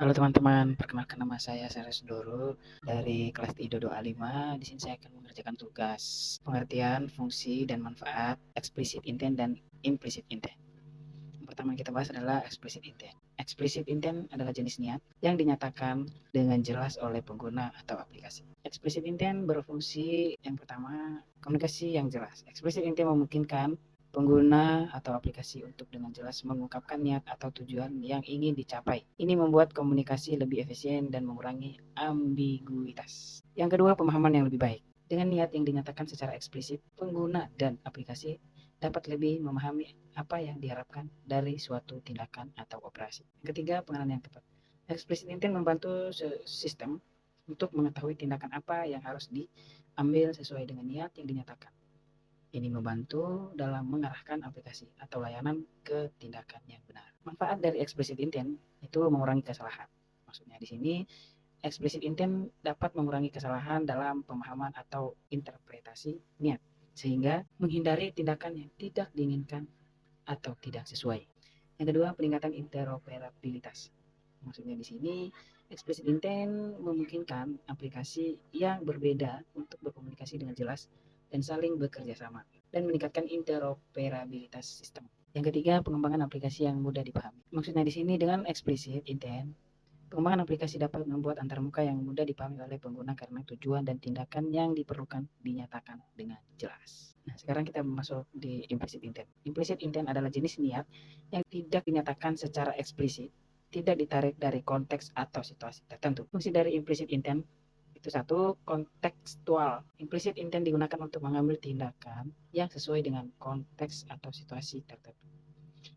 Halo teman-teman, perkenalkan nama saya Sares Doro dari kelas Idodo A5. Di sini saya akan mengerjakan tugas pengertian, fungsi, dan manfaat explicit intent dan implicit intent. Yang pertama yang kita bahas adalah explicit intent. Explicit intent adalah jenis niat yang dinyatakan dengan jelas oleh pengguna atau aplikasi. Explicit intent berfungsi yang pertama, komunikasi yang jelas. Explicit intent memungkinkan pengguna atau aplikasi untuk dengan jelas mengungkapkan niat atau tujuan yang ingin dicapai. Ini membuat komunikasi lebih efisien dan mengurangi ambiguitas. Yang kedua, pemahaman yang lebih baik. Dengan niat yang dinyatakan secara eksplisit, pengguna dan aplikasi dapat lebih memahami apa yang diharapkan dari suatu tindakan atau operasi. Yang ketiga, pengenalan yang tepat. Explicit intent membantu sistem untuk mengetahui tindakan apa yang harus diambil sesuai dengan niat yang dinyatakan. Ini membantu dalam mengarahkan aplikasi atau layanan ke tindakan yang benar. Manfaat dari explicit intent itu mengurangi kesalahan. Maksudnya di sini explicit intent dapat mengurangi kesalahan dalam pemahaman atau interpretasi niat, sehingga menghindari tindakan yang tidak diinginkan atau tidak sesuai. Yang kedua, peningkatan interoperabilitas. Maksudnya di sini explicit intent memungkinkan aplikasi yang berbeda untuk berkomunikasi dengan jelas dan saling bekerja sama dan meningkatkan interoperabilitas sistem. Yang ketiga, pengembangan aplikasi yang mudah dipahami. Maksudnya di sini dengan explicit intent, pengembangan aplikasi dapat membuat antarmuka yang mudah dipahami oleh pengguna karena tujuan dan tindakan yang diperlukan dinyatakan dengan jelas. Nah, sekarang kita masuk di implicit intent. Implicit intent adalah jenis niat yang tidak dinyatakan secara eksplisit, tidak ditarik dari konteks atau situasi tertentu. Fungsi dari implicit intent itu satu, kontekstual. Implicit intent digunakan untuk mengambil tindakan yang sesuai dengan konteks atau situasi tertentu.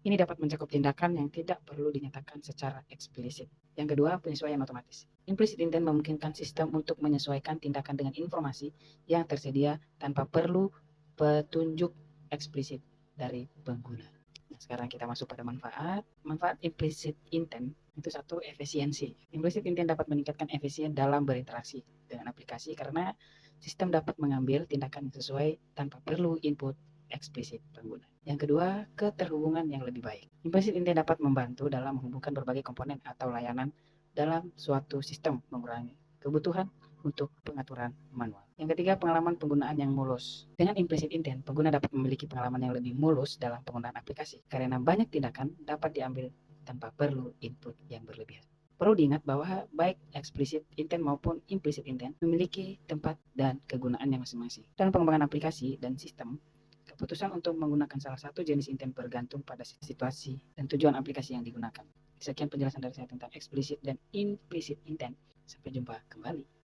Ini dapat mencakup tindakan yang tidak perlu dinyatakan secara eksplisit. Yang kedua, penyesuaian otomatis. Implicit intent memungkinkan sistem untuk menyesuaikan tindakan dengan informasi yang tersedia tanpa perlu petunjuk eksplisit dari pengguna. Nah, sekarang kita masuk pada manfaat. Manfaat implicit intent itu satu, efisiensi. Implicit intent dapat meningkatkan efisien dalam berinteraksi dengan aplikasi karena sistem dapat mengambil tindakan yang sesuai tanpa perlu input eksplisit pengguna. Yang kedua, keterhubungan yang lebih baik. Implicit intent dapat membantu dalam menghubungkan berbagai komponen atau layanan dalam suatu sistem, mengurangi kebutuhan untuk pengaturan manual. Yang ketiga, pengalaman penggunaan yang mulus. Dengan implicit intent, pengguna dapat memiliki pengalaman yang lebih mulus dalam penggunaan aplikasi karena banyak tindakan dapat diambil tanpa perlu input yang berlebihan. Perlu diingat bahwa baik explicit intent maupun implicit intent memiliki tempat dan kegunaannya masing-masing. Dalam pengembangan aplikasi dan sistem, keputusan untuk menggunakan salah satu jenis intent bergantung pada situasi dan tujuan aplikasi yang digunakan. Sekian penjelasan dari saya tentang explicit dan implicit intent. Sampai jumpa kembali.